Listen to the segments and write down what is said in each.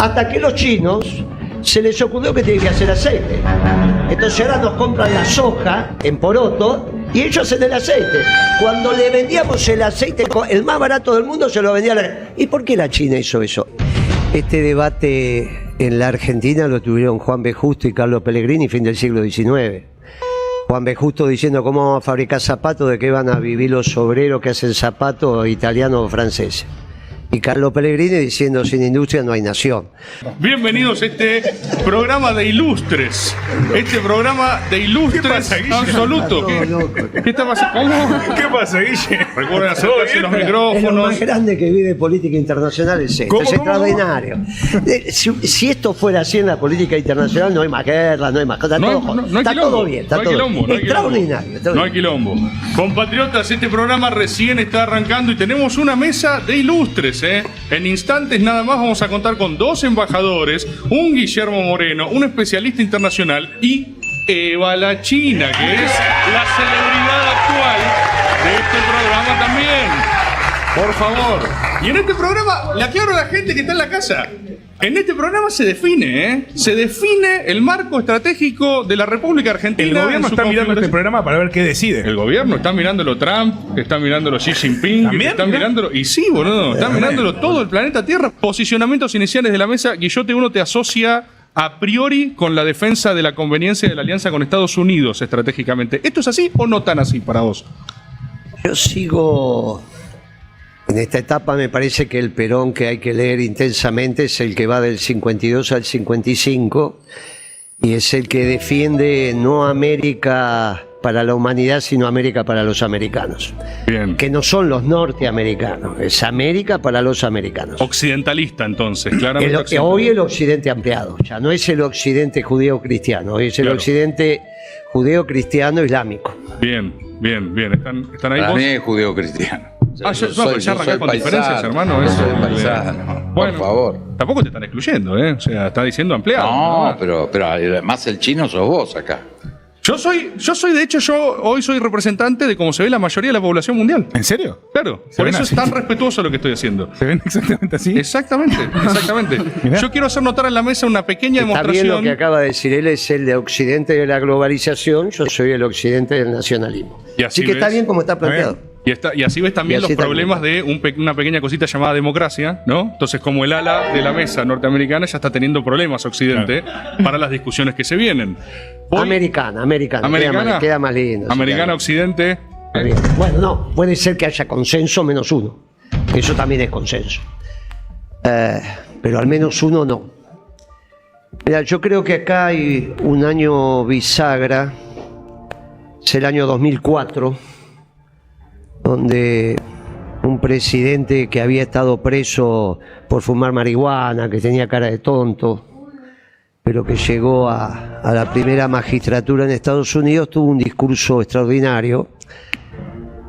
Hasta que los chinos se les ocurrió que tienen que hacer aceite. Entonces ahora nos compran la soja en poroto y ellos hacen el aceite. Cuando le vendíamos el aceite, el más barato del mundo, se lo vendía a la... ¿Y por qué la China hizo eso? Este debate en la Argentina lo tuvieron Juan B. Justo y Carlos Pellegrini, fin del siglo XIX. Juan B. Justo diciendo cómo vamos a fabricar zapatos, de qué van a vivir los obreros que hacen zapatos italianos o franceses. Y Carlos Pellegrini diciendo, sin industria no hay nación. Bienvenidos a este programa de ilustres. Este programa de ilustres absoluto. ¿Qué está pasando? ¿Cómo? ¿Qué pasa, Guille? Recuerden acercarse los Es lo micrófonos. más grande que vive política internacional es esto. ¿Cómo, es cómo, extraordinario. Si esto fuera así en la política internacional, no hay más guerra, no hay más cosas. Está todo bien. Está no hay todo quilombo, bien. Extraordinario. No hay quilombo. Compatriotas, este programa recién está arrancando y tenemos una mesa de ilustres. En instantes nada más vamos a contar con 2 embajadores, un Guillermo Moreno, un especialista internacional y Eva la China, que es la celebridad actual de este programa también. Por favor. Y en este programa, le aclaro a la gente que está en la casa, en este programa se define el marco estratégico de la República Argentina. El gobierno está mirando este programa para ver qué decide. El gobierno está mirándolo Trump, está mirándolo Xi Jinping, ¿También? está mirándolo... Y sí, boludo, está mirándolo todo el planeta Tierra. Posicionamientos iniciales de la mesa. Guillote, uno te asocia a priori con la defensa de la conveniencia de la alianza con Estados Unidos estratégicamente. ¿Esto es así o no tan así para vos? Yo sigo... En esta etapa me parece que el Perón que hay que leer intensamente es el que va del 52 al 55 y es el que defiende no América para la humanidad, sino América para los americanos. Bien. Que no son los norteamericanos, es América para los americanos. Occidentalista, entonces, claramente. Hoy el occidente ampliado, ya no es el occidente judeo-cristiano, hoy es el occidente judeo-cristiano islámico. Bien. ¿Están ahí Para vos? mí es judío-cristiano. Ya arrancás con diferencias, hermano. Yo soy paisano, Bueno, por favor. Tampoco te están excluyendo, O sea, está diciendo ampliado. No, pero además el chino sos vos acá. Yo soy, de hecho, hoy soy representante de cómo se ve la mayoría de la población mundial. ¿En serio? Claro, ¿Se por ven eso así? es tan respetuoso lo que estoy haciendo. ¿Se ven exactamente así? Exactamente. Mirá. Yo quiero hacer notar en la mesa una pequeña Está bien lo demostración. que acaba de decir él, es el de occidente de la globalización, yo soy el occidente del nacionalismo. Y así Así que está ves. bien como está planteado. Y así ves también Y así los problemas también. de una pequeña cosita llamada democracia, ¿no? Entonces, como el ala de la mesa norteamericana ya está teniendo problemas Occidente para las discusiones que se vienen. Hoy- Americana. Queda más lindo. sí, Americana, claro. Occidente. Está bien. Bueno, no, puede ser que haya consenso menos uno. Eso también es consenso. Pero al menos uno no. Mira, yo creo que acá hay un año bisagra, es el año 2004, donde un presidente que había estado preso por fumar marihuana, que tenía cara de tonto, pero que llegó a la primera magistratura en Estados Unidos, tuvo un discurso extraordinario,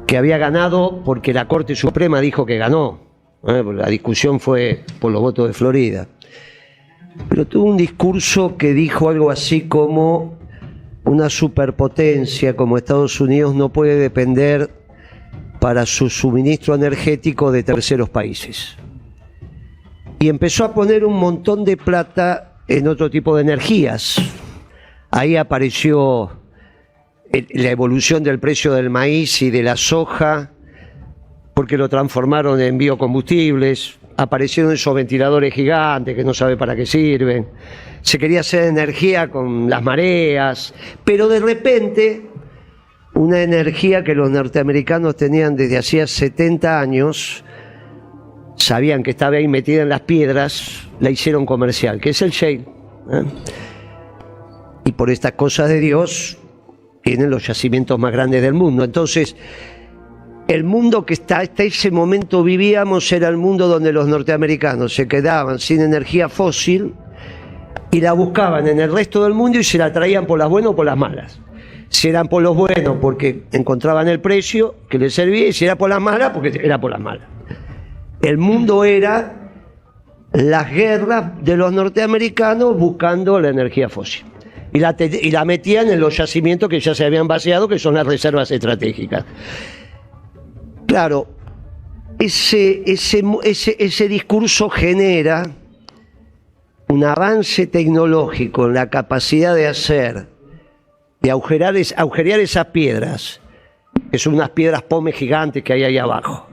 que había ganado porque la Corte Suprema dijo que ganó. La discusión fue por los votos de Florida. Pero tuvo un discurso que dijo algo así como: una superpotencia como Estados Unidos no puede depender para su suministro energético de terceros países. Y empezó a poner un montón de plata en otro tipo de energías. Ahí apareció la evolución del precio del maíz y de la soja, porque lo transformaron en biocombustibles. Aparecieron esos ventiladores gigantes que no sabe para qué sirven. Se quería hacer energía con las mareas, pero de repente una energía que los norteamericanos tenían desde hacía 70 años, sabían que estaba ahí metida en las piedras, la hicieron comercial, que es el shale. Y por estas cosas de Dios tienen los yacimientos más grandes del mundo. Entonces, el mundo que hasta ese momento vivíamos era el mundo donde los norteamericanos se quedaban sin energía fósil y la buscaban en el resto del mundo y se la traían por las buenas o por las malas. Si eran por los buenos porque encontraban el precio que les servía, y si era por las malas porque era por las malas. El mundo era las guerras de los norteamericanos buscando la energía fósil. Y la metían en los yacimientos que ya se habían vaciado, que son las reservas estratégicas. Claro, ese discurso genera un avance tecnológico en la capacidad de agujerear esas piedras, que son unas piedras pómez gigantes que hay ahí abajo,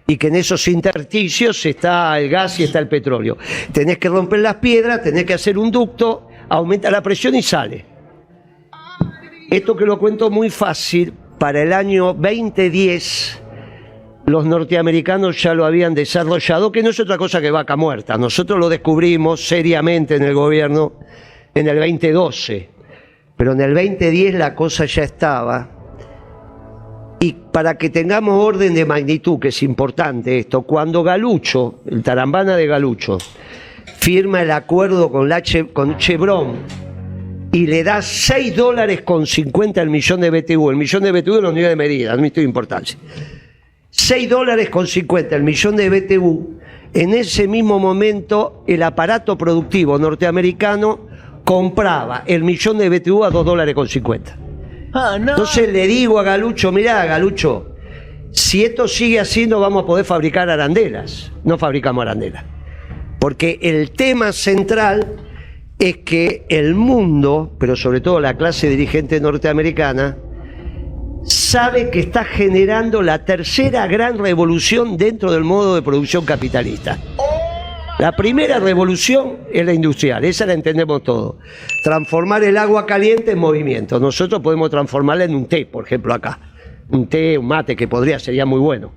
y que en esos intersticios está el gas y está el petróleo. Tenés que romper las piedras, tenés que hacer un ducto, aumenta la presión y sale. Esto que lo cuento muy fácil, para el año 2010 los norteamericanos ya lo habían desarrollado, que no es otra cosa que vaca muerta. Nosotros lo descubrimos seriamente en el gobierno en el 2012, pero en el 2010 la cosa ya estaba. Y para que tengamos orden de magnitud, que es importante esto, cuando Galucho, el Tarambana de Galucho, firma el acuerdo con Chevron y le da $6.50 el millón de BTU, el millón de BTU es la unidad de medida, no tiene importancia. $6.50 el millón de BTU, en ese mismo momento el aparato productivo norteamericano compraba el millón de BTU a $2.50. Ah, no. Entonces le digo a Galucho, mirá Galucho, si esto sigue así no vamos a poder fabricar arandelas. No fabricamos arandelas. Porque el tema central es que el mundo, pero sobre todo la clase dirigente norteamericana, sabe que está generando la tercera gran revolución dentro del modo de producción capitalista. La primera revolución es la industrial, esa la entendemos todos. Transformar el agua caliente en movimiento. Nosotros podemos transformarla en un té, por ejemplo acá. Un té, un mate, que sería muy bueno.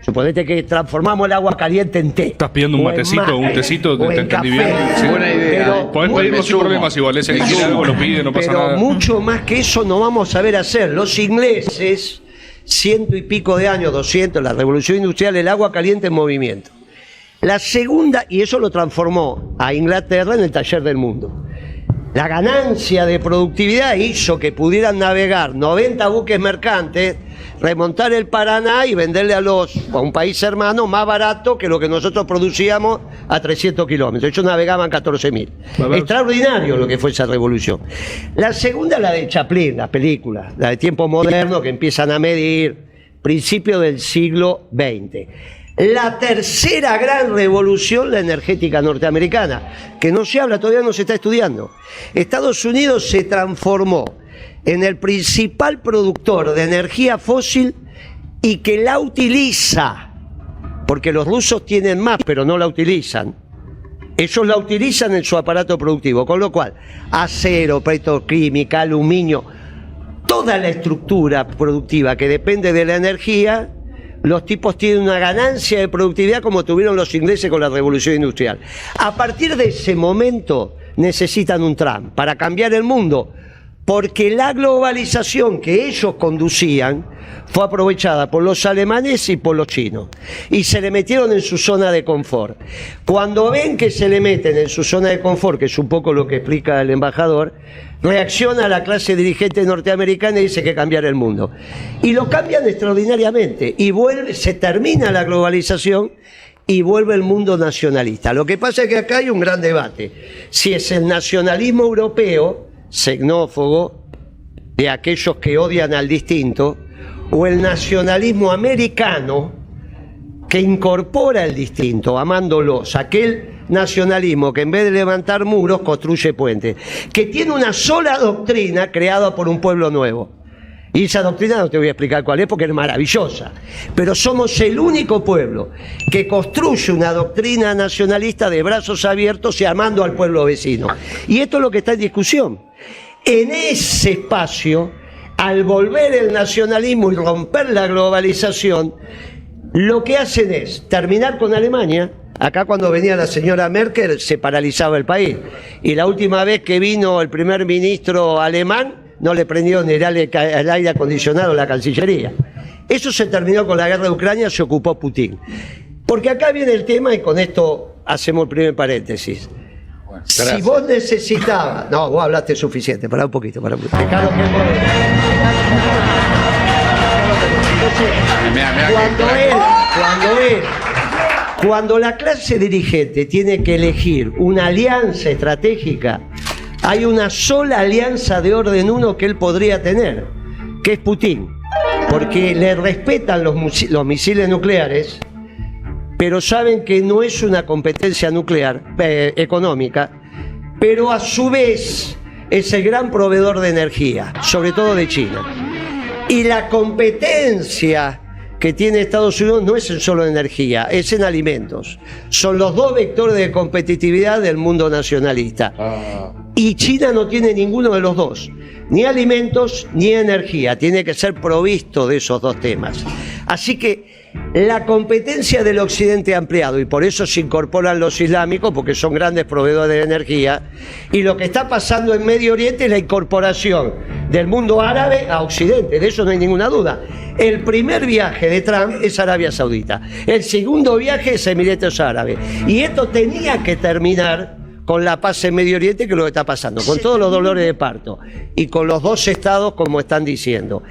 Suponete que transformamos el agua caliente en té. Estás pidiendo un matecito, un tecito, te entendí bien. Sí. Buena idea. Podés pedirlo sin problemas igual, ese que quiere algo lo pide, no pasa pero nada. mucho más que eso no vamos a saber hacer. Los ingleses, 100 y pico de años, 200, la revolución industrial, el agua caliente en movimiento. La segunda, y eso lo transformó a Inglaterra en el taller del mundo. La ganancia de productividad hizo que pudieran navegar 90 buques mercantes, remontar el Paraná y venderle a un país hermano más barato que lo que nosotros producíamos a 300 kilómetros. Ellos navegaban 14.000. Extraordinario lo que fue esa revolución. La segunda, la de Chaplin, la película, la de tiempo moderno, que empiezan a medir, principio del siglo XX. La tercera gran revolución, la energética norteamericana, que no se habla, todavía no se está estudiando. Estados Unidos se transformó en el principal productor de energía fósil y que la utiliza, porque los rusos tienen más, pero no la utilizan. Ellos la utilizan en su aparato productivo, con lo cual acero, petroquímica, aluminio, toda la estructura productiva que depende de la energía, los tipos tienen una ganancia de productividad como tuvieron los ingleses con la revolución industrial. A partir de ese momento necesitan un Trump para cambiar el mundo, porque la globalización que ellos conducían fue aprovechada por los alemanes y por los chinos, y se le metieron en su zona de confort. Cuando ven que se le meten en su zona de confort, que es un poco lo que explica el embajador, reacciona la clase dirigente norteamericana y dice que cambiar el mundo. Y lo cambian extraordinariamente, y se termina la globalización y vuelve el mundo nacionalista. Lo que pasa es que acá hay un gran debate. Si es el nacionalismo europeo, xenófobo, de aquellos que odian al distinto, o el nacionalismo americano, que incorpora el distinto, amándolos, aquel nacionalismo que en vez de levantar muros construye puentes, que tiene una sola doctrina creada por un pueblo nuevo. Y esa doctrina no te voy a explicar cuál es porque es maravillosa, pero somos el único pueblo que construye una doctrina nacionalista de brazos abiertos y amando al pueblo vecino. Y esto es lo que está en discusión. En ese espacio, al volver el nacionalismo y romper la globalización, lo que hacen es terminar con Alemania. Acá cuando venía la señora Merkel se paralizaba el país. Y la última vez que vino el primer ministro alemán, no le prendió ni el aire acondicionado a la Cancillería. Eso se terminó con la guerra de Ucrania, se ocupó Putin. Porque acá viene el tema, y con esto hacemos el primer paréntesis. Bueno, si vos necesitabas... No, vos hablaste suficiente, pará un poquito. Dejalo que cuando la clase dirigente tiene que elegir una alianza estratégica, hay una sola alianza de orden 1 que él podría tener, que es Putin, porque le respetan los misiles nucleares, pero saben que no es una competencia nuclear, económica, pero a su vez es el gran proveedor de energía, sobre todo de China. Y la competencia que tiene Estados Unidos no es en solo energía, es en alimentos. Son los dos vectores de competitividad del mundo nacionalista. Y China no tiene ninguno de los dos, ni alimentos ni energía. Tiene que ser provisto de esos dos temas. Así que la competencia del Occidente ampliado, y por eso se incorporan los islámicos, porque son grandes proveedores de energía, y lo que está pasando en Medio Oriente es la incorporación del mundo árabe a Occidente, de eso no hay ninguna duda. El primer viaje de Trump es Arabia Saudita, el segundo viaje es Emiratos Árabes, y esto tenía que terminar con la paz en Medio Oriente, que es lo que está pasando, con todos los dolores de parto, y con los dos estados, como están diciendo.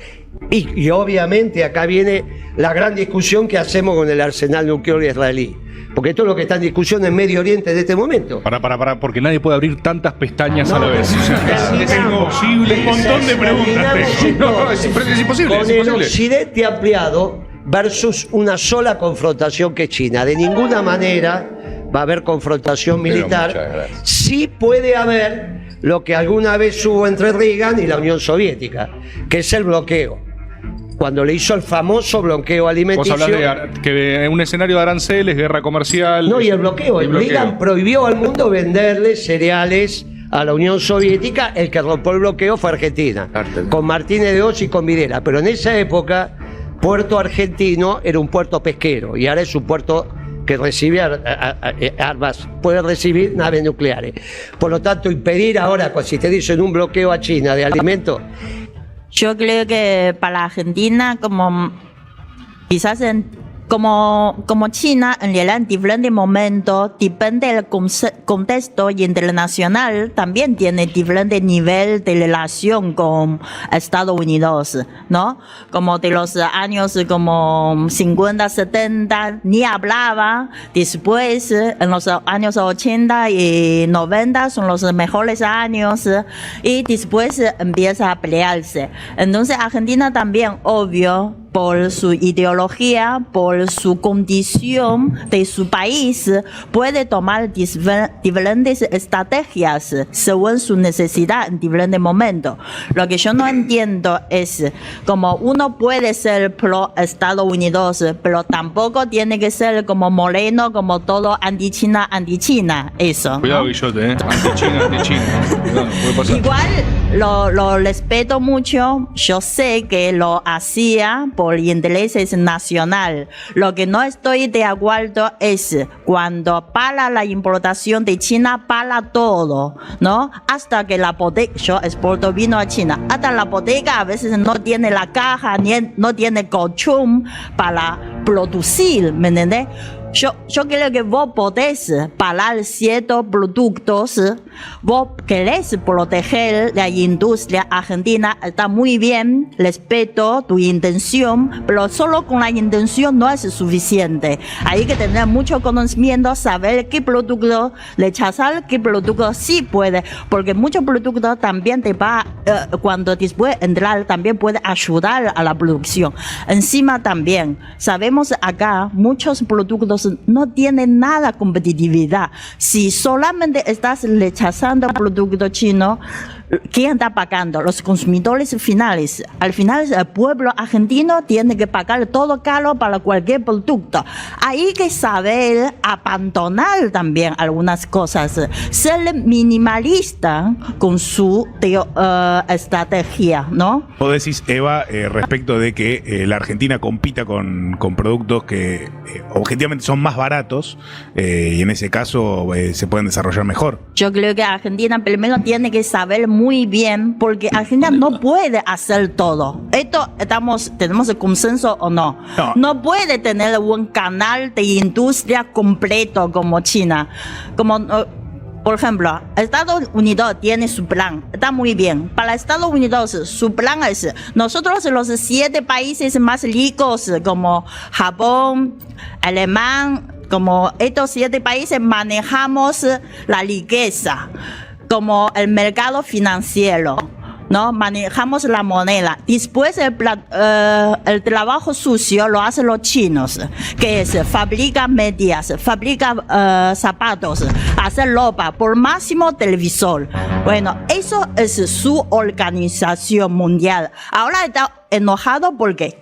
Y obviamente acá viene la gran discusión que hacemos con el arsenal nuclear israelí, porque esto es lo que está en discusión en Medio Oriente en este momento. Para, porque nadie puede abrir tantas pestañas a la vez. Es imposible, un montón de preguntas tengo. No, es imposible. Con el Occidente ampliado versus una sola confrontación que es China. De ninguna manera va a haber confrontación militar. Muchas gracias. Sí puede haber lo que alguna vez hubo entre Reagan y la Unión Soviética, que es el bloqueo. Cuando le hizo el famoso bloqueo alimenticio. Vos hablas de un escenario de aranceles, guerra comercial. No, y el bloqueo. Reagan prohibió al mundo venderle cereales a la Unión Soviética. El que rompió el bloqueo fue Argentina, con Martínez de Oz y con Videla. Pero en esa época, Puerto Argentino era un puerto pesquero y ahora es un puerto que recibe armas, puede recibir naves nucleares. Por lo tanto, impedir ahora, si te dicen un bloqueo a China de alimentos. Yo creo que para Argentina, como quizás como China, en realidad en diferentes momentos, depende del contexto internacional, también tiene diferente nivel de relación con Estados Unidos, ¿no? Como de los años como 50, 70, ni hablaba. Después, en los años 80 y 90 son los mejores años, y después empieza a pelearse. Entonces, Argentina también, obvio, por su ideología, por su condición de su país, puede tomar diferentes estrategias según su necesidad en diferentes momentos. Lo que yo no entiendo es como uno puede ser pro Estados Unidos, pero tampoco tiene que ser como moreno, como todo anti-China, eso. Cuidado, Guillote, anti-China. Cuidado, puede pasar. Igual lo respeto mucho, yo sé que lo hacía por intereses nacional. Lo que no estoy de acuerdo es cuando para la importación de China, para todo, ¿no? Hasta que la bodega, yo exporto vino a China, hasta la bodega a veces no tiene la caja, ni no tiene colchón para producir, ¿me entendés? Yo creo que vos podés parar ciertos productos, vos querés proteger la industria argentina, está muy bien, respeto tu intención, pero solo con la intención no es suficiente. Hay que tener mucho conocimiento, saber qué producto rechazar, qué producto sí puede, porque muchos productos también te va, cuando después entrar, también puede ayudar a la producción. Encima también, sabemos acá, muchos productos no tienen nada de competitividad. Si solamente estás rechazando el producto chino, ¿quién está pagando? Los consumidores finales. Al final, el pueblo argentino tiene que pagar todo caro para cualquier producto. Hay que saber abandonar también algunas cosas, ser minimalista con su estrategia, ¿no? Vos decís, Eva, respecto de que la Argentina compita con productos que objetivamente son más baratos y en ese caso se pueden desarrollar mejor. Yo creo que Argentina primero tiene que saber muy bien, porque Argentina no puede hacer todo. Esto tenemos el consenso o no. No puede tener un canal de industria completo como China. Por ejemplo, Estados Unidos tiene su plan, está muy bien. Para Estados Unidos, su plan es, nosotros los 7 países más ricos, como Japón, Alemania, como estos 7 países manejamos la riqueza, como el mercado financiero, ¿no? Manejamos la moneda. Después el trabajo sucio lo hacen los chinos, que es fabrica medias, fabrica zapatos, hacer ropa, por máximo televisor. Bueno, eso es su organización mundial. Ahora está enojado porque,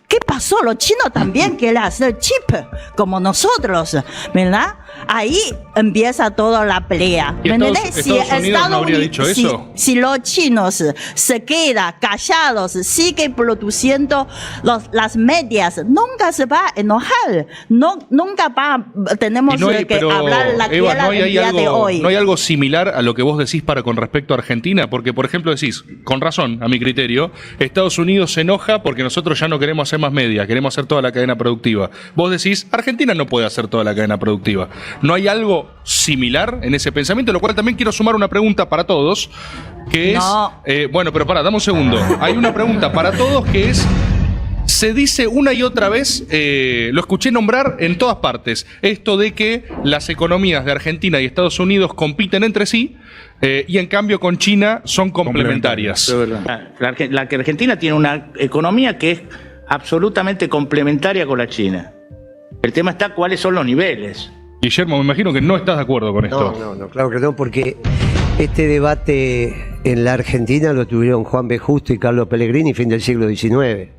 ¿qué pasó? Los chinos también quieren hacer chip, como nosotros, ¿verdad? Ahí empieza toda la pelea. ¿Y Estados Unidos no habría dicho eso? Si los chinos se quedan callados, siguen produciendo las medias, nunca se va a enojar. Nunca tenemos que hablar la Eva, tierra del día de hoy. ¿No hay algo similar a lo que vos decís con respecto a Argentina? Porque, por ejemplo, decís, con razón, a mi criterio, Estados Unidos se enoja porque nosotros ya no queremos hacer más medias, queremos hacer toda la cadena productiva. Vos decís, Argentina no puede hacer toda la cadena productiva. ¿No hay algo similar en ese pensamiento? Lo cual también quiero sumar una pregunta para todos, que es... bueno, pero dame un segundo. Hay una pregunta para todos que es... Se dice una y otra vez, lo escuché nombrar en todas partes, esto de que las economías de Argentina y Estados Unidos compiten entre sí y en cambio con China son complementarias. La Argentina tiene una economía que es absolutamente complementaria con la China. El tema está cuáles son los niveles. Guillermo, me imagino que no estás de acuerdo con esto. No, claro que no, porque este debate en la Argentina lo tuvieron Juan B. Justo y Carlos Pellegrini fin del siglo XIX.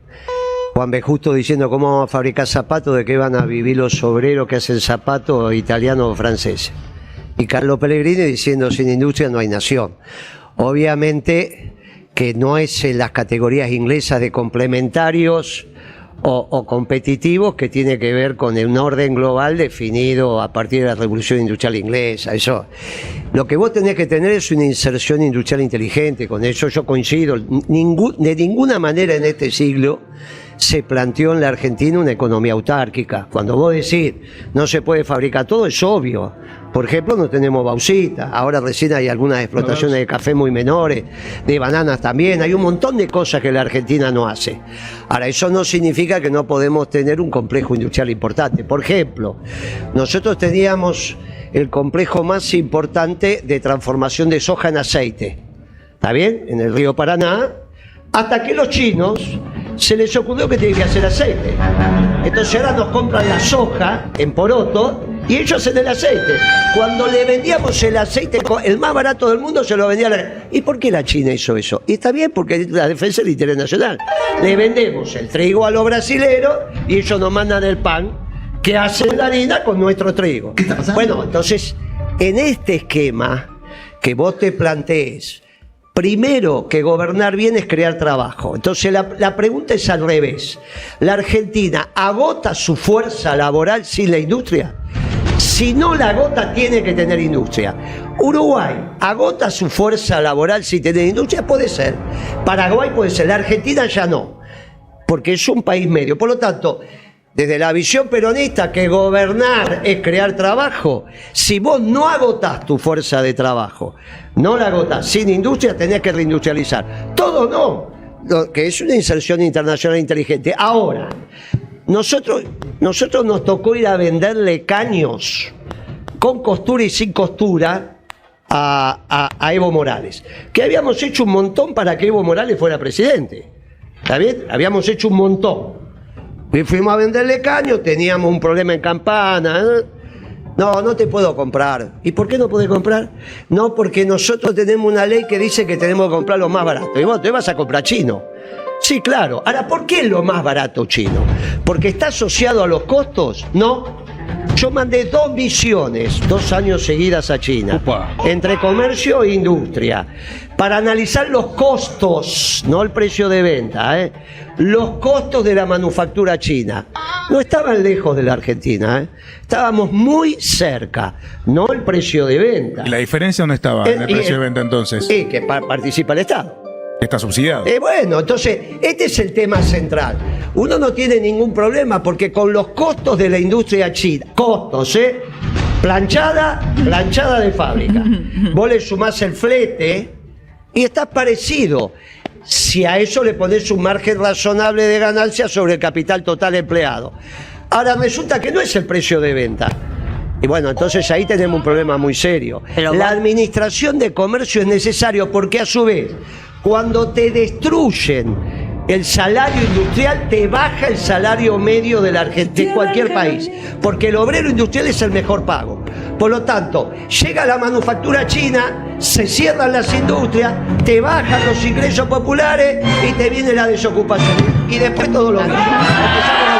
Juan B. Justo diciendo cómo vamos a fabricar zapatos, de qué van a vivir los obreros que hacen zapatos italianos o franceses. Y Carlos Pellegrini diciendo sin industria no hay nación. Obviamente que no es en las categorías inglesas de complementarios o competitivos, que tiene que ver con un orden global definido a partir de la Revolución Industrial Inglesa. Eso. Lo que vos tenés que tener es una inserción industrial inteligente. Con eso yo coincido. De ninguna manera en este siglo se planteó en la Argentina una economía autárquica. Cuando vos decís no se puede fabricar todo, es obvio. Por ejemplo, no tenemos bauxita, ahora recién hay algunas explotaciones de café muy menores, de bananas también, hay un montón de cosas que la Argentina no hace. Ahora, eso no significa que no podemos tener un complejo industrial importante. Por ejemplo, nosotros teníamos el complejo más importante de transformación de soja en aceite, ¿está bien? En el río Paraná, hasta que los chinos se les ocurrió que tienen que hacer aceite. Entonces ahora nos compran la soja en poroto y ellos hacen el aceite. Cuando le vendíamos el aceite, el más barato del mundo, se lo vendía a la... ¿Y por qué la China hizo eso? Y está bien, porque la defensa del interés nacional. Le vendemos el trigo a los brasileros y ellos nos mandan el pan que hacen la harina con nuestro trigo. ¿Qué está pasando? Bueno, entonces, en este esquema que vos te plantees, primero que gobernar bien es crear trabajo. Entonces la pregunta es al revés. ¿La Argentina agota su fuerza laboral sin la industria? Si no la agota, tiene que tener industria. Uruguay agota su fuerza laboral sin tener industria, puede ser. Paraguay puede ser. La Argentina ya no, porque es un país medio. Por lo tanto, desde la visión peronista, que gobernar es crear trabajo, si vos no agotás tu fuerza de trabajo, no la agotás, sin industria tenés que reindustrializar. Todo no, que es una inserción internacional inteligente. Ahora, nosotros nos tocó ir a venderle caños con costura y sin costura a Evo Morales, que habíamos hecho un montón para que Evo Morales fuera presidente. ¿Está bien? Habíamos hecho un montón. Y fuimos a venderle caño, teníamos un problema en Campana. No te puedo comprar. ¿Y por qué no podés comprar? No, porque nosotros tenemos una ley que dice que tenemos que comprar lo más barato. Y vos te vas a comprar chino. Sí, claro. Ahora, ¿por qué lo más barato chino? ¿Porque está asociado a los costos? No. Yo mandé 2 misiones, 2 años seguidas a China, Upa. entre comercio e industria, para analizar los costos, no el precio de venta, los costos de la manufactura china. No estaban lejos de la Argentina, estábamos muy cerca, no el precio de venta. ¿Y la diferencia dónde estaba en el precio de venta entonces? Sí, que participa el Estado. Está subsidiado. Bueno, entonces, este es el tema central. Uno no tiene ningún problema porque con los costos de la industria china, costos, planchada de fábrica, vos le sumás el flete y estás parecido. Si a eso le ponés un margen razonable de ganancia sobre el capital total empleado. Ahora resulta que no es el precio de venta. Y bueno, entonces ahí tenemos un problema muy serio. La administración de comercio es necesario porque a su vez, Cuando te destruyen el salario industrial, te baja el salario medio de cualquier país, porque el obrero industrial es el mejor pago. Por lo tanto, llega la manufactura china, se cierran las industrias, te bajan los ingresos populares y te viene la desocupación. Y después todo lo mismo. Empezamos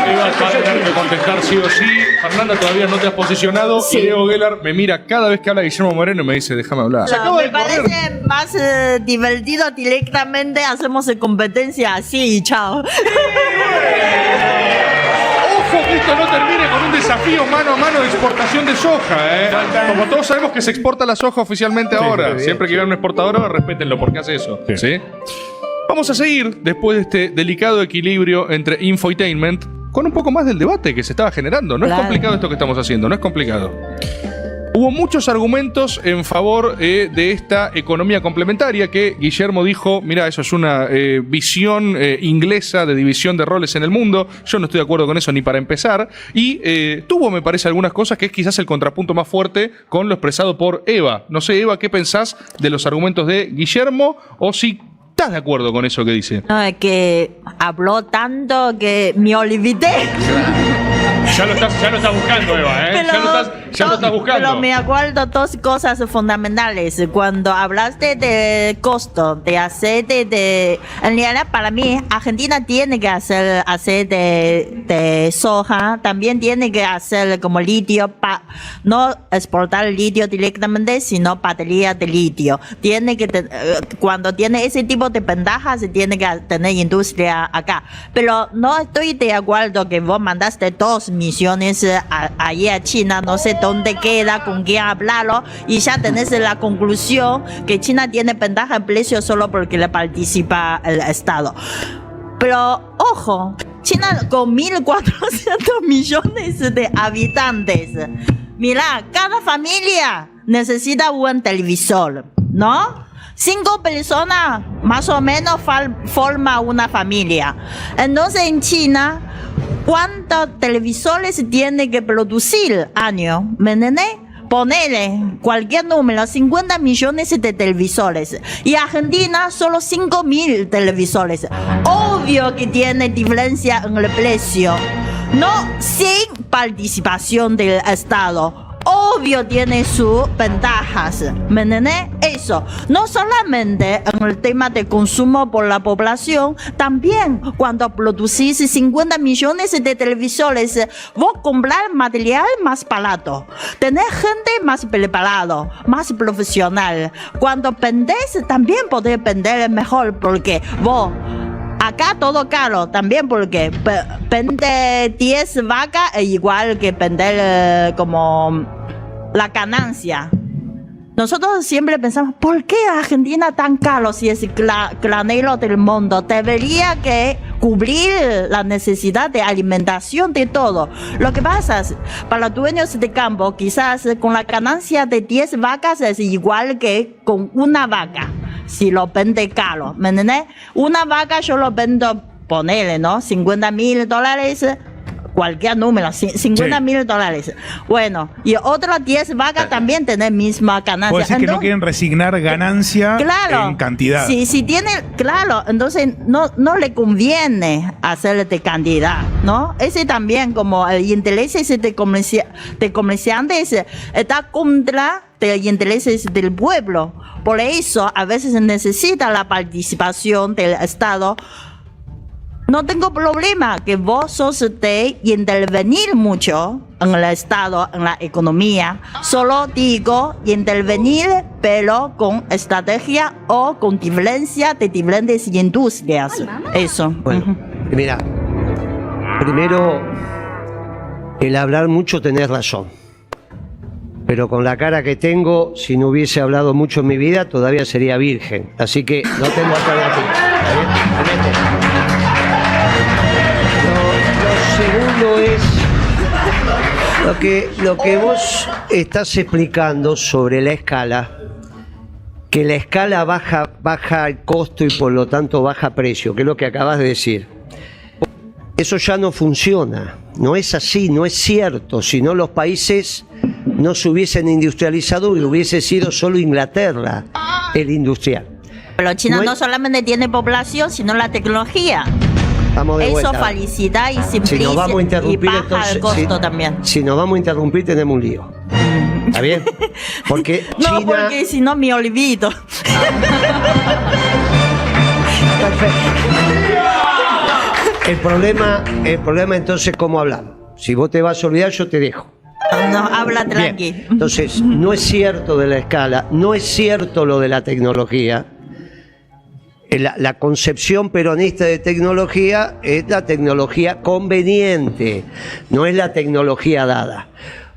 a Eva va a tener que contestar sí o sí. Fernanda, todavía no te has posicionado. Sí. Y Leo Geller me mira cada vez que habla Guillermo Moreno y me dice, déjame hablar. Se acaba Me de correr. parece más divertido directamente hacemos competencia así y chao. Ojo que esto no termine con un desafío mano a mano de exportación de soja, ¿eh? Como todos sabemos que se exporta la soja oficialmente ahora. Siempre que vean un exportador, respétenlo porque hace eso. ¿Sí? Vamos a seguir después de este delicado equilibrio entre infotainment con un poco más del debate que se estaba generando. No es complicado esto que estamos haciendo, no es complicado. Hubo muchos argumentos en favor de esta economía complementaria que Guillermo dijo, mira, eso es una visión inglesa de división de roles en el mundo. Yo no estoy de acuerdo con eso ni para empezar. Y tuvo, me parece, algunas cosas que es quizás el contrapunto más fuerte con lo expresado por Eva. No sé, Eva, ¿qué pensás de los argumentos de Guillermo? O si estás de acuerdo con eso que dice. No, es que habló tanto que me olvidé. Ya lo estás buscando, Eva, ¿eh? Ya lo estás buscando. Pero me acuerdo dos cosas fundamentales. Cuando hablaste de costo de aceite de... En realidad, para mí, Argentina tiene que hacer aceite de soja. También tiene que hacer como litio. No exportar litio directamente, sino baterías de litio. Tiene que cuando tiene ese tipo de ventajas, tiene que tener industria acá. Pero no estoy de acuerdo que vos mandaste 2 misiones allí a China, no sé dónde queda, con quién hablarlo, y ya tenés la conclusión que China tiene ventaja en precio solo porque le participa el Estado. Pero, ojo, China con 1.400 millones de habitantes, mira, cada familia necesita un televisor, ¿no? 5 personas más o menos forman una familia. Entonces en China, ¿cuántos televisores tiene que producir año? ¿Me entendés? Ponele cualquier número, 50 millones de televisores. Y Argentina solo 5.000 televisores. Obvio que tiene diferencia en el precio. No sin participación del Estado. Obvio tiene sus ventajas, ¿me entendés? Eso, no solamente en el tema de consumo por la población, también cuando producís 50 millones de televisores, vos comprar material más barato, tener gente más preparada, más profesional. Cuando vendés, también podés vender mejor, porque vos... Acá todo caro, también porque vender 10 vacas es igual que vender como la ganancia. Nosotros siempre pensamos, ¿por qué Argentina tan caro si es granero del mundo? Debería que cubrir la necesidad de alimentación de todo. Lo que pasa es, para dueños de campo, quizás con la ganancia de 10 vacas es igual que con una vaca. Si lo vende caro, ¿me entiendes? Una vaca yo lo vendo, ponele, ¿no? $50,000, cualquier número, $50,000. Bueno, y otras 10 vacas también tienen misma ganancia. Puede ser que no quieren resignar ganancia en cantidad. Si tiene, claro, entonces no le conviene hacer de cantidad, ¿no? Ese también, como el interés de comerciantes está contra de intereses del pueblo. Por eso a veces necesita la participación del Estado. No tengo problema que vos sos de intervenir mucho en el Estado, en la economía. Solo digo intervenir, pero con estrategia o con diferencia de diferentes industrias. Eso. Bueno, mira, primero, el hablar mucho tenés razón. Pero con la cara que tengo, si no hubiese hablado mucho en mi vida, todavía sería virgen. Así que no tengo alternativa. Lo segundo es lo que vos estás explicando sobre la escala, que la escala baja el costo y por lo tanto baja precio, que es lo que acabas de decir. Eso ya no funciona, no es así, no es cierto, sino los países no se hubiesen industrializado y hubiese sido solo Inglaterra el industrial. Pero China No hay- no solamente tiene población, sino la tecnología. Vamos de Eso vuelta. facilita y Si simplifica nos vamos a y interrumpir, baja entonces, el costo también. si nos vamos a interrumpir, tenemos un lío. ¿Está bien? Porque No, China... porque si no me olvido. El problema entonces, ¿cómo hablamos? Si vos te vas a olvidar, yo te dejo. No, habla tranqui. Bien. Entonces, no es cierto de la escala, no es cierto lo de la tecnología. La concepción peronista de tecnología es la tecnología conveniente, no es la tecnología dada.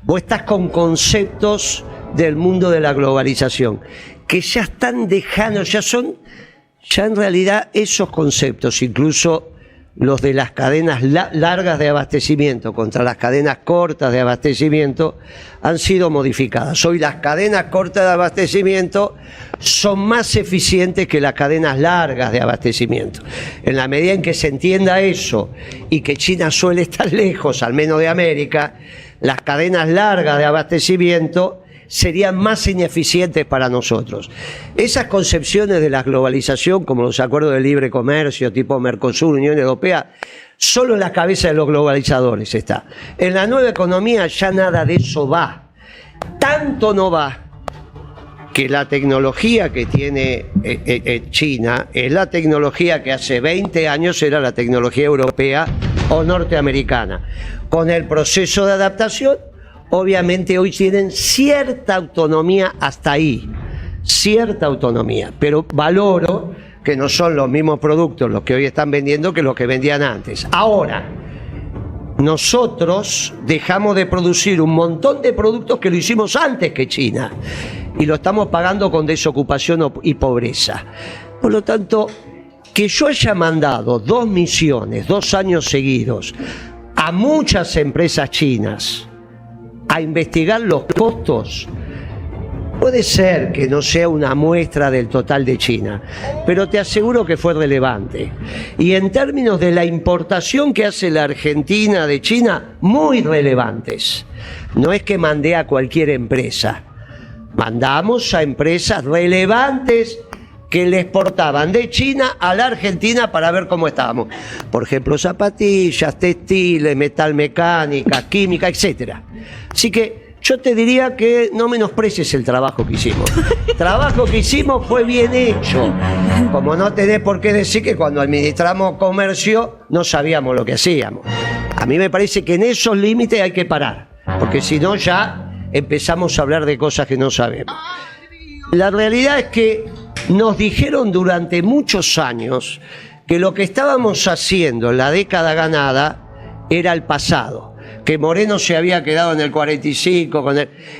Vos estás con conceptos del mundo de la globalización que ya están dejando, ya en realidad esos conceptos, incluso los de las cadenas largas de abastecimiento contra las cadenas cortas de abastecimiento, han sido modificadas. Hoy las cadenas cortas de abastecimiento son más eficientes que las cadenas largas de abastecimiento. En la medida en que se entienda eso y que China suele estar lejos, al menos de América, las cadenas largas de abastecimiento serían más ineficientes para nosotros. Esas concepciones de la globalización, como los acuerdos de libre comercio, tipo Mercosur, Unión Europea, solo en la cabeza de los globalizadores está. En la nueva economía ya nada de eso va. Tanto no va que la tecnología que tiene China es la tecnología que hace 20 años era la tecnología europea o norteamericana. Con el proceso de adaptación, obviamente hoy tienen cierta autonomía hasta ahí, cierta autonomía, pero valoro que no son los mismos productos los que hoy están vendiendo que los que vendían antes. Ahora, nosotros dejamos de producir un montón de productos que lo hicimos antes que China y lo estamos pagando con desocupación y pobreza. Por lo tanto, que yo haya mandado 2 misiones, 2 años seguidos, a muchas empresas chinas a investigar los costos, puede ser que no sea una muestra del total de China, pero te aseguro que fue relevante. Y en términos de la importación que hace la Argentina de China, muy relevantes. No es que mandé a cualquier empresa, mandamos a empresas relevantes que le exportaban de China a la Argentina para ver cómo estábamos. Por ejemplo, zapatillas, textiles, metalmecánica, química, etc. Así que yo te diría que no menosprecies el trabajo que hicimos. El trabajo que hicimos fue bien hecho. Como no tenés por qué decir que cuando administramos comercio no sabíamos lo que hacíamos. A mí me parece que en esos límites hay que parar, porque si no ya empezamos a hablar de cosas que no sabemos. La realidad es que nos dijeron durante muchos años que lo que estábamos haciendo en la década ganada era el pasado, que Moreno se había quedado en el 45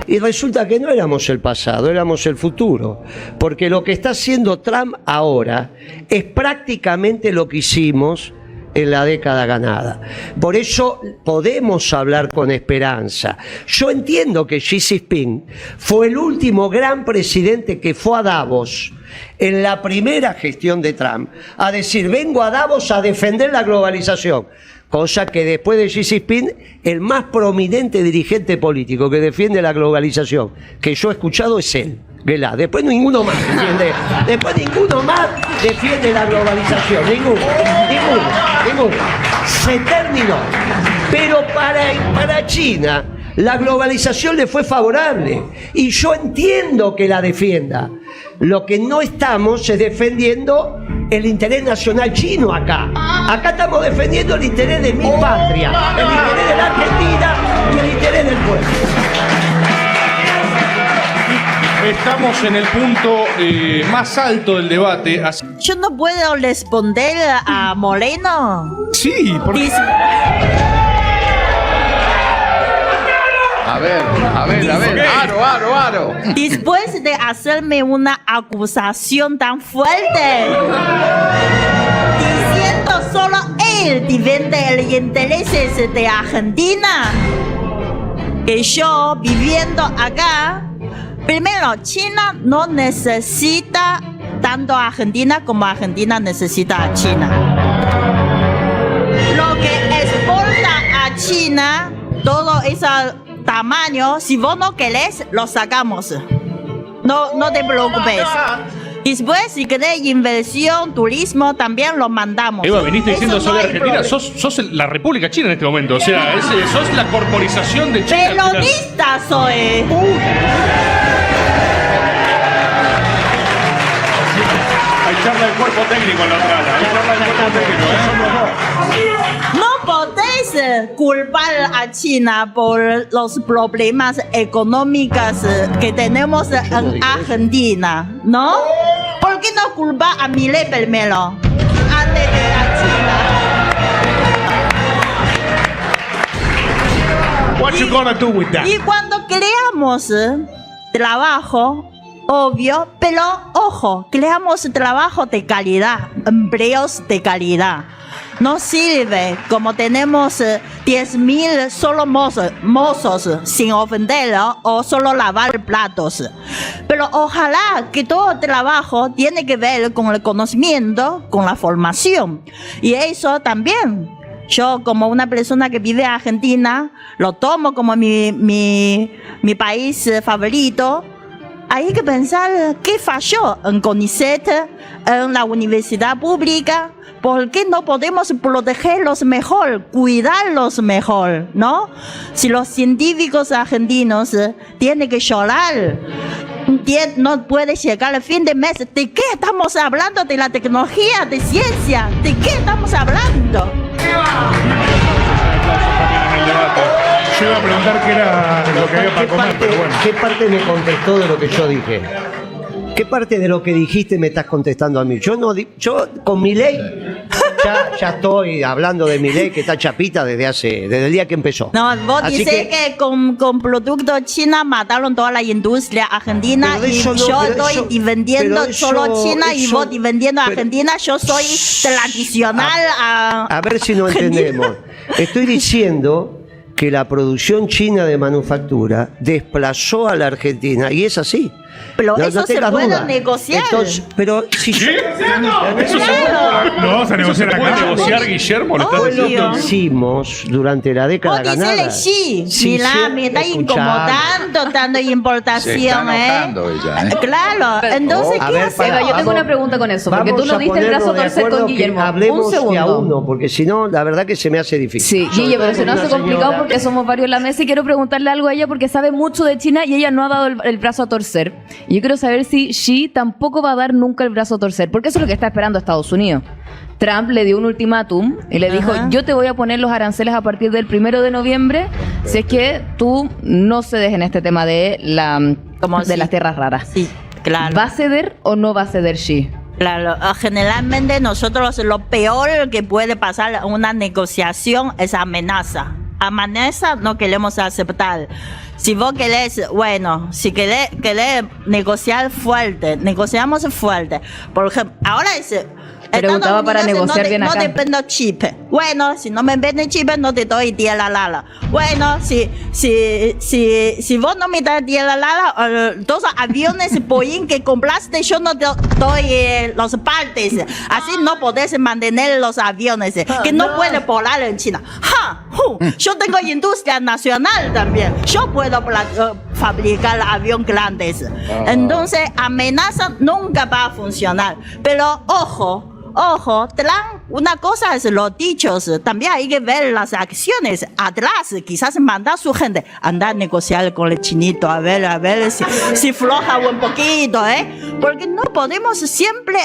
y resulta que no éramos el pasado, éramos el futuro, porque lo que está haciendo Trump ahora es prácticamente lo que hicimos en la década ganada. Por eso podemos hablar con esperanza. Yo entiendo que Xi Jinping fue el último gran presidente que fue a Davos en la primera gestión de Trump a decir: vengo a Davos a defender la globalización. Cosa que después de Xi Jinping, el más prominente dirigente político que defiende la globalización que yo he escuchado es él. Después ninguno más defiende. Después ninguno más defiende la globalización. Ninguno. Se terminó. Pero para China la globalización le fue favorable. Y yo entiendo que la defienda. Lo que no estamos es defendiendo el interés nacional chino acá. Acá estamos defendiendo el interés de mi patria, el interés de la Argentina y el interés del pueblo. Estamos en el punto más alto del debate. Yo no puedo responder a Moreno. Sí, porque... Dice, A ver. Aro. después de hacerme una acusación tan fuerte, diciendo solo él defiende los intereses de Argentina, que yo viviendo acá, primero, China no necesita tanto a Argentina como Argentina necesita a China. Lo que exporta a China, toda esa tamaño, si vos no querés, lo sacamos. No te preocupes. Después, si querés inversión, turismo, también lo mandamos. Eva, viniste Eso diciendo no sobre hay Argentina, problema. sos la República China en este momento. O sea, sos la corporización de China. Peronista soy. Hay charla del cuerpo técnico en la otra ala. Hay charla del cuerpo técnico, No podéis culpar a China por los problemas económicos que tenemos en Argentina, ¿no? ¿Por qué no culpar a Milei primero antes de a China? What you gonna do with that? Y cuando creamos trabajo, obvio, pero ojo, creamos trabajo de calidad, empleos de calidad. No sirve como tenemos 10.000 solo mozos sin ofender o solo lavar platos. Pero ojalá que todo trabajo tiene que ver con el conocimiento, con la formación. Y eso también. Yo, como una persona que vive en Argentina, lo tomo como mi país favorito. Hay que pensar qué falló en CONICET, en la universidad pública. ¿Por qué no podemos protegerlos mejor, cuidarlos mejor, no? Si los científicos argentinos tienen que llorar, no puede llegar el fin de mes. ¿De qué estamos hablando? De la tecnología, de ciencia. ¿De qué estamos hablando? Yo iba a preguntar qué era lo que había para comer, pero bueno. ¿Qué parte me contestó de lo que yo dije? ¿Qué parte de lo que dijiste me estás contestando a mí? Yo con Milei ya estoy hablando de Milei, que está chapita desde el día que empezó. No, vos Así dices que con productos chinos mataron toda la industria argentina Pero y eso no, yo pero estoy eso- vendiendo pero eso- solo China y eso- vos vendiendo pero- Argentina. Yo soy tradicional A ver si no Argentina. entendemos. Estoy diciendo que la producción china de manufactura desplazó a la Argentina y es así. Pero eso se tengas puede duda. negociar. Entonces, pero si yo- Eso Claro. Lo vamos a negociar se puede acá. negociar, Guillermo. ¿Lo estás fue lo diciendo? que hicimos durante la década Vos decirle ganada. sí, Sí, mirá, sí, me está escuchame. incomodando dando importación, Se está enojando ella, ¿eh? Claro, entonces A ¿qué ver, hacemos? para, Eva, yo tengo una pregunta con eso, porque tú Vamos no a diste el brazo a ponernos de torcer acuerdo con que Guillermo. hablemos Un de a segundo. uno, porque si no, la verdad que se me hace difícil. Sí, Sobre Guille, todo pero se nos con hace una complicado señora- porque somos varios en la mesa y quiero preguntarle algo a ella porque sabe mucho de China y ella no ha dado el brazo a torcer. Y yo quiero saber si Xi tampoco va a dar nunca el brazo a torcer, porque eso es lo que está esperando Estados Unidos. Trump le dio un ultimátum y le dijo, Ajá. yo te voy a poner los aranceles a partir del 1 de noviembre si es que tú no cedes en este tema de Como si- las tierras raras. Sí, claro. ¿Va a ceder o no va a ceder Xi? Claro, generalmente nosotros lo peor que puede pasar en una negociación es amenaza. Amenaza no queremos aceptar. Si vos querés, bueno, si querés negociar fuerte, negociamos fuerte. Por ejemplo, ahora es... Preguntaba Estados para Unidos negociar bien no acá. te vendo chip. Bueno, si no me venden chip, no te doy tierra lala. Bueno, si vos no me das tierra lala, todos los aviones Boeing que compraste, yo no te doy los partes. Así no podés mantener los aviones, que no puede volar en China. Yo tengo industria nacional también. Yo puedo fabricar aviones grandes. Entonces, amenaza nunca va a funcionar. Pero ojo, Trump, una cosa es los dichos, también hay que ver las acciones. Atrás, quizás manda a su gente, anda a negociar con el chinito, a ver si floja un poquito, ¿eh? Porque no podemos siempre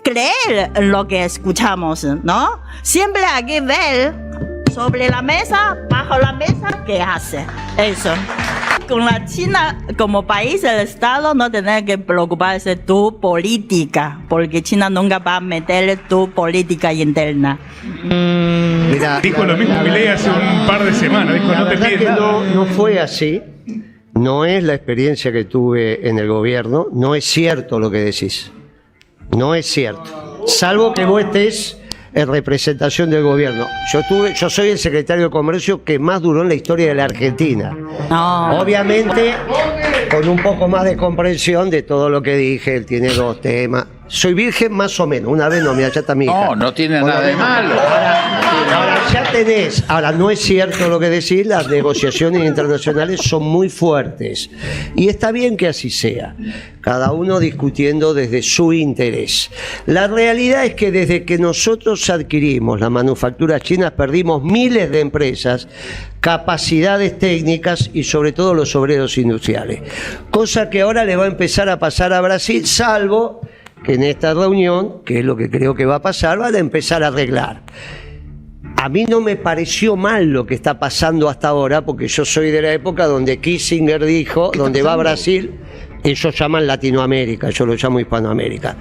creer en lo que escuchamos, ¿no? Siempre hay que ver sobre la mesa, bajo la mesa, ¿qué hace? Eso. Con la China como país, el Estado no tiene que preocuparse tu política, porque China nunca va a meter tu política interna. Mira, Dijo lo mismo Milei hace un par de semanas. Dijo, La no te verdad pides que nada. no fue así. No es la experiencia que tuve en el gobierno. No es cierto lo que decís. No es cierto. Salvo que vos estés en representación del gobierno. Yo soy el secretario de Comercio que más duró en la historia de la Argentina. No. Obviamente, con un poco más de comprensión de todo lo que dije. Él tiene dos temas. Soy virgen más o menos. Una vez no, mira, ya está mi hija. No, no tiene Por lo nada de menos. malo. Ahora, Ahora ya tenés, ahora no es cierto lo que decís, las negociaciones internacionales son muy fuertes y está bien que así sea, cada uno discutiendo desde su interés. La realidad es que desde que nosotros adquirimos la manufactura china perdimos miles de empresas, capacidades técnicas y sobre todo los obreros industriales, cosa que ahora le va a empezar a pasar a Brasil, salvo que en esta reunión, que es lo que creo que va a pasar, van a empezar a arreglar. A mí no me pareció mal lo que está pasando hasta ahora, porque yo soy de la época donde Kissinger dijo, donde va Brasil, ellos llaman Latinoamérica, yo lo llamo Hispanoamérica.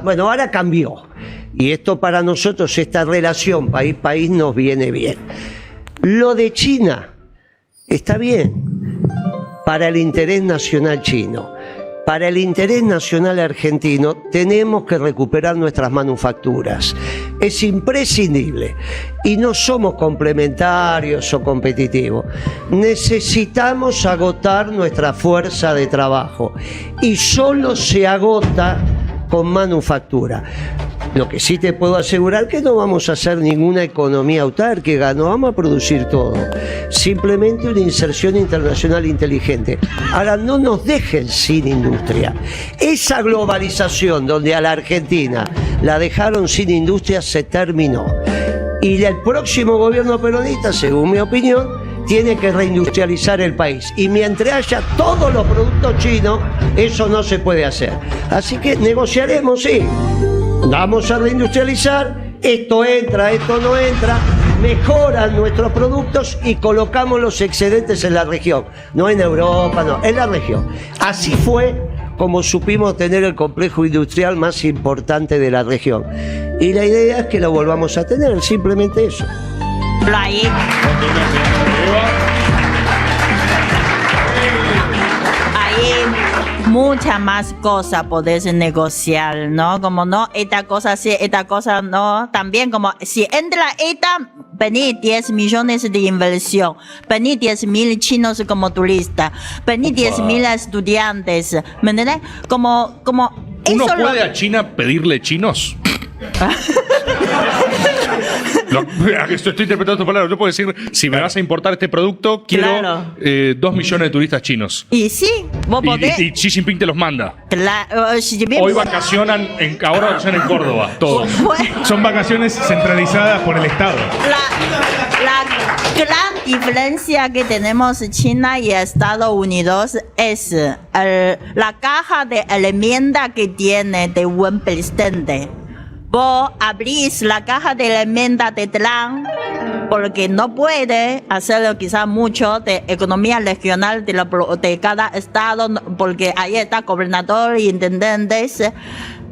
Bueno, ahora cambió. Y esto para nosotros, esta relación país-país nos viene bien. Lo de China está bien para el interés nacional chino. Para el interés nacional argentino tenemos que recuperar nuestras manufacturas. Es imprescindible y no somos complementarios o competitivos. Necesitamos agotar nuestra fuerza de trabajo y solo se agota con manufactura. Lo que sí te puedo asegurar que no vamos a hacer ninguna economía autárquica, no vamos a producir todo. Simplemente una inserción internacional inteligente. Ahora, no nos dejen sin industria. Esa globalización donde a la Argentina la dejaron sin industria se terminó. Y el próximo gobierno peronista, según mi opinión, tiene que reindustrializar el país. Y mientras haya todos los productos chinos, eso no se puede hacer. Así que negociaremos, sí. Vamos a reindustrializar, esto entra, esto no entra, mejoran nuestros productos y colocamos los excedentes en la región. No en Europa, no, en la región. Así fue como supimos tener el complejo industrial más importante de la región. Y la idea es que lo volvamos a tener, simplemente eso. Ahí. Muchas más cosas podés negociar, ¿no? Como no, esta cosa sí, esta cosa no. También como si entra esta, vení 10 millones de inversión, vení 10.000 chinos como turistas, vení 10.000 estudiantes, ¿me entendés? Como ¿Uno eso puede a China pedirle chinos? Estoy interpretando tu palabra. Yo puedo decir, si me vas a importar este producto, quiero Claro. 2 millones de turistas chinos. Y sí, vos podés. Y Xi Jinping te los manda. Xi Jinping- Hoy vacacionan ahora vacacionan en Córdoba, todos. Son vacaciones centralizadas por el Estado. La gran diferencia que tenemos China y Estados Unidos es la caja de herramientas que tiene de buen presidente. Vos abrís la caja de herramientas de Trump porque no puede hacer quizás mucho de economía regional de cada estado, porque ahí está gobernador y intendentes.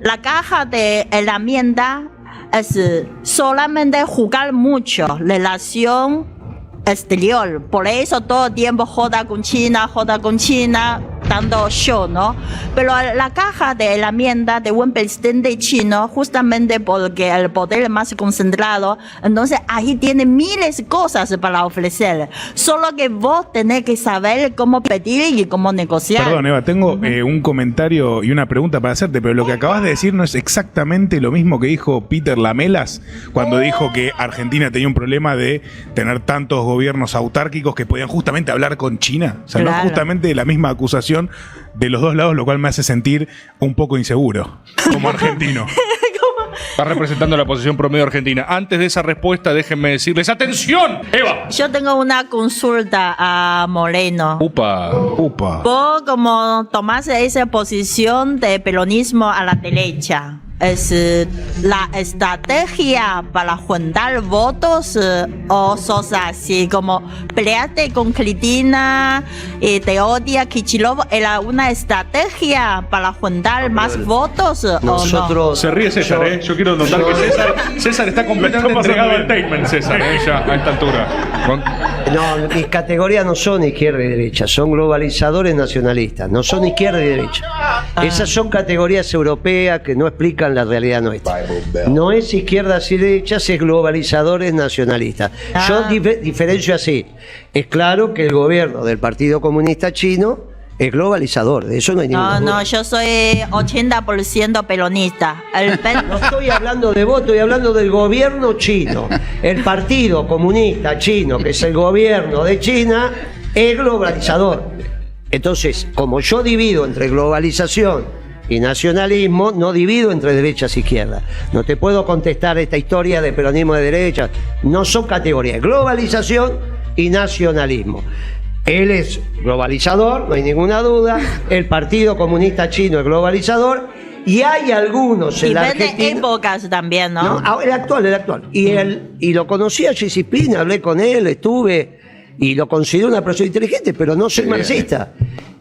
La caja de herramientas es solamente jugar mucho relación exterior. Por eso todo el tiempo joda con China, dando show, ¿no? Pero la caja de herramientas de buen presidente chino, justamente porque el poder es más concentrado, entonces ahí tiene miles de cosas para ofrecer. Solo que vos tenés que saber cómo pedir y cómo negociar. Perdón, Eva, tengo un comentario y una pregunta para hacerte, pero lo que acabas de decir no es exactamente lo mismo que dijo Peter Lamelas cuando dijo que Argentina tenía un problema de tener tantos gobiernos autárquicos que podían justamente hablar con China. O sea, no Claro. es justamente la misma acusación de los dos lados, lo cual me hace sentir un poco inseguro como argentino. Está representando la posición promedio argentina. Antes de esa respuesta, déjenme decirles, ¡atención, Eva! Yo tengo una consulta a Moreno. Upa. Vos como tomás esa posición de peronismo a la derecha, ¿es la estrategia para juntar votos o sos así como peleaste con Cristina y te odia Kicillof? ¿Era una estrategia para juntar más votos o no? Nosotros... Se ríe César, ¿eh? Yo quiero notar que César está completamente entregado al statement, César, ya a esta altura. No, mis categorías no son izquierda y derecha, son globalizadores nacionalistas, no son izquierda y derecha. Esas son categorías europeas que no explican la realidad nuestra. No es izquierdas y derechas, es globalizadores nacionalistas. Yo diferencio así. Es claro que el gobierno del Partido Comunista Chino es globalizador, de eso no hay ninguna duda. No, yo soy 80% peronista. No estoy hablando de vos, estoy hablando del gobierno chino. El Partido Comunista Chino, que es el gobierno de China, es globalizador. Entonces, como yo divido entre globalización y nacionalismo, no divido entre derechas e izquierdas. No te puedo contestar esta historia de peronismo de derechas. No son categorías. Globalización y nacionalismo. Él es globalizador, no hay ninguna duda. El Partido Comunista Chino es globalizador. Y hay algunos en la Argentina... Y épocas también, ¿no? No, el actual. Y lo conocí a Xi Jinping, hablé con él, estuve... Y lo considero una persona inteligente, pero no soy marxista.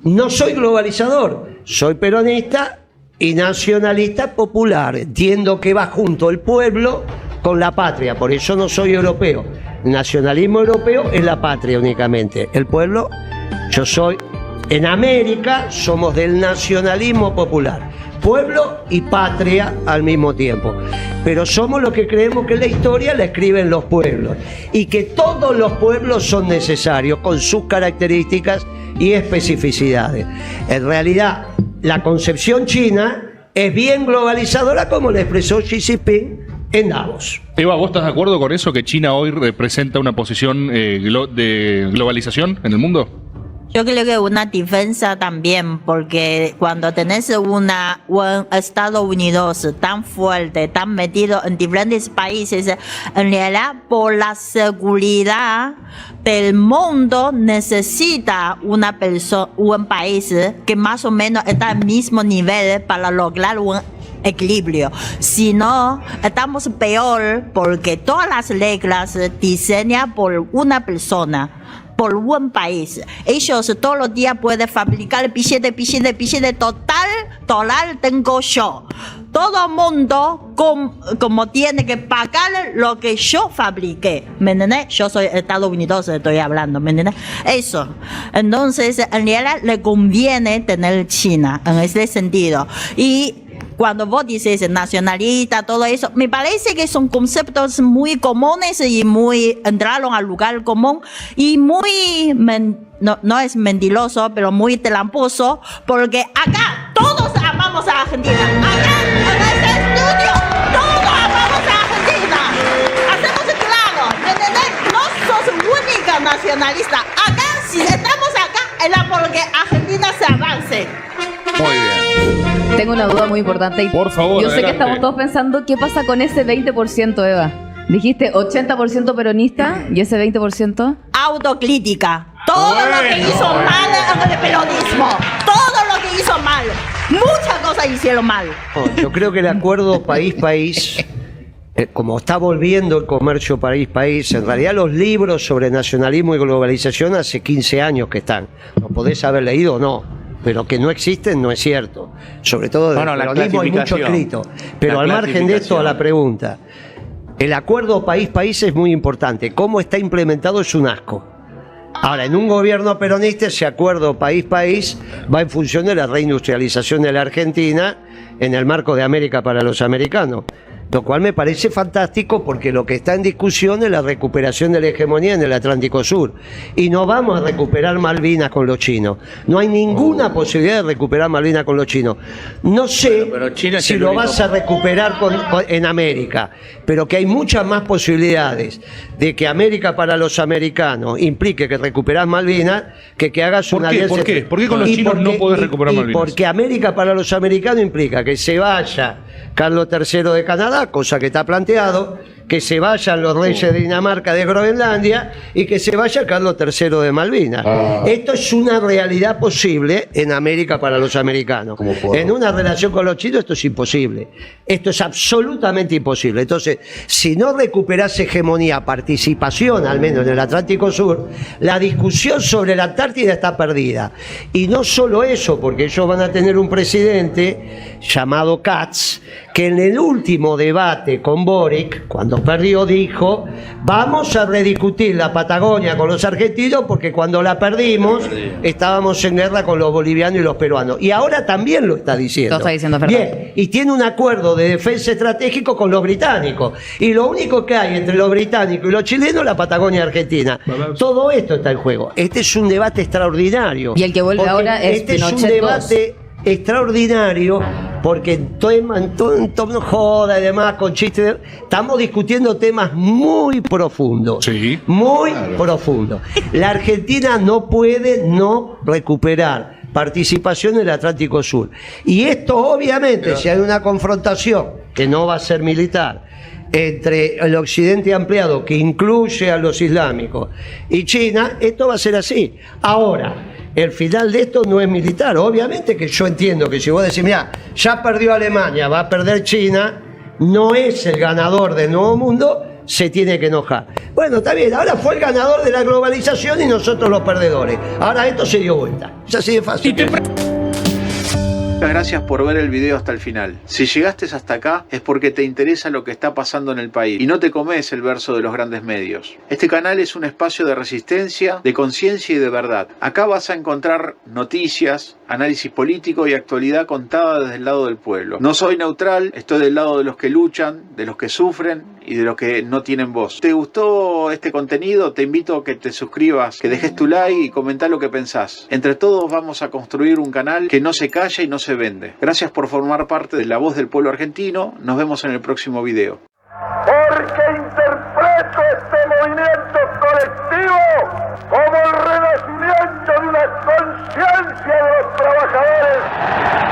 No soy globalizador. Soy peronista y nacionalista popular. Entiendo que va junto el pueblo con la patria. Por eso no soy europeo. El nacionalismo europeo es la patria únicamente. El pueblo, yo soy... En América somos del nacionalismo popular. Pueblo y patria al mismo tiempo. Pero somos los que creemos que la historia la escriben los pueblos y que todos los pueblos son necesarios con sus características y especificidades. En realidad, la concepción china es bien globalizadora, como le expresó Xi Jinping en Davos. Eva, ¿vos estás de acuerdo con eso, que China hoy representa una posición de globalización en el mundo? Yo creo que una defensa también, porque cuando tenés un Estados Unidos tan fuerte, tan metido en diferentes países, en realidad por la seguridad del mundo necesita un país que más o menos está al mismo nivel para lograr un equilibrio. Si no, estamos peor, porque todas las reglas diseñadas por una persona, por un país. Ellos todos los días pueden fabricar billete, total tengo yo. Todo el mundo como tiene que pagar lo que yo fabriqué. ¿Me entendés? Yo soy Estados Unidos, estoy hablando, ¿me entendés? Eso. Entonces, en realidad le conviene tener China en ese sentido. Y cuando vos dices nacionalista, todo eso, me parece que son conceptos muy comunes y muy entraron al lugar común y muy, no es mentiroso, pero muy tramposo, porque acá todos amamos a Argentina. Acá, en este estudio, todos amamos a Argentina. Hacemos claro, ¿me entendés? No sos única nacionalista. Acá, si estamos acá, era porque Argentina se avance. Muy bien. Tengo una duda muy importante. Por favor, yo sé adelante. que estamos todos pensando, ¿qué pasa con ese 20%, Eva? Dijiste 80% peronista y ese 20%... Autocrítica. Todo lo que hizo mal en el peronismo. Todo lo que hizo mal. Muchas cosas hicieron mal. Yo creo que el acuerdo país-país, como está volviendo el comercio país-país, en realidad los libros sobre nacionalismo y globalización hace 15 años que están. Lo podés haber leído o no. Pero que no existen no es cierto. Sobre todo del peronismo hay mucho escrito. Pero al margen de esto, a la pregunta. El acuerdo país-país es muy importante. Cómo está implementado es un asco. Ahora, en un gobierno peronista ese acuerdo país-país va en función de la reindustrialización de la Argentina en el marco de América para los americanos. Lo cual me parece fantástico porque lo que está en discusión es la recuperación de la hegemonía en el Atlántico Sur. Y no vamos a recuperar Malvinas con los chinos. No hay ninguna posibilidad de recuperar Malvinas con los chinos. No sé pero China es si lo vas a recuperar en América, pero que hay muchas más posibilidades de que América para los americanos implique que recuperás Malvinas que hagas una alianza. ¿Por qué? ¿Por qué con los chinos no podés recuperar Malvinas? Porque América para los americanos implica que se vaya Carlos III de Canadá, cosa que está planteado, que se vayan los reyes de Dinamarca, de Groenlandia, y que se vaya Carlos III de Malvinas. Esto es una realidad posible en América para los americanos. En una relación con los chinos esto es imposible. Esto es absolutamente imposible. Entonces, si no recuperás hegemonía, participación, al menos en el Atlántico Sur, la discusión sobre la Antártida está perdida. Y no solo eso, porque ellos van a tener un presidente llamado Katz, que en el último debate con Boric, cuando cuando perdió dijo, vamos a rediscutir la Patagonia con los argentinos porque cuando la perdimos estábamos en guerra con los bolivianos y los peruanos. Y ahora también lo está diciendo. Lo está diciendo, es verdad. Bien, y tiene un acuerdo de defensa estratégico con los británicos. Y lo único que hay entre los británicos y los chilenos es la Patagonia argentina. Todo esto está en juego. Este es un debate extraordinario. Y el que vuelve porque ahora es este es un Pinochet debate extraordinario porque en tono joda y demás, con chistes, estamos discutiendo temas muy profundos. Sí. Muy profundos. La Argentina no puede no recuperar participación en el Atlántico Sur. Y esto, obviamente, si hay una confrontación que no va a ser militar entre el occidente ampliado, que incluye a los islámicos, y China, esto va a ser así. Ahora, el final de esto no es militar. Obviamente que yo entiendo que si vos decís, mira, ya perdió Alemania, va a perder China, no es el ganador del nuevo mundo, se tiene que enojar. Bueno, está bien, ahora fue el ganador de la globalización y nosotros los perdedores. Ahora esto se dio vuelta. Es así de fácil. Muchas gracias por ver el video hasta el final. Si llegaste hasta acá es porque te interesa lo que está pasando en el país y no te comes el verso de los grandes medios. Este canal es un espacio de resistencia, de conciencia y de verdad. Acá vas a encontrar noticias, análisis político y actualidad contada desde el lado del pueblo. No soy neutral, estoy del lado de los que luchan, de los que sufren y de los que no tienen voz. ¿Te gustó este contenido? Te invito a que te suscribas, que dejes tu like y comentá lo que pensás. Entre todos vamos a construir un canal que no se calla y no se vende. Gracias por formar parte de La Voz del Pueblo Argentino. Nos vemos en el próximo video. Porque interpreto este movimiento colectivo como el renacimiento de una conciencia de los trabajadores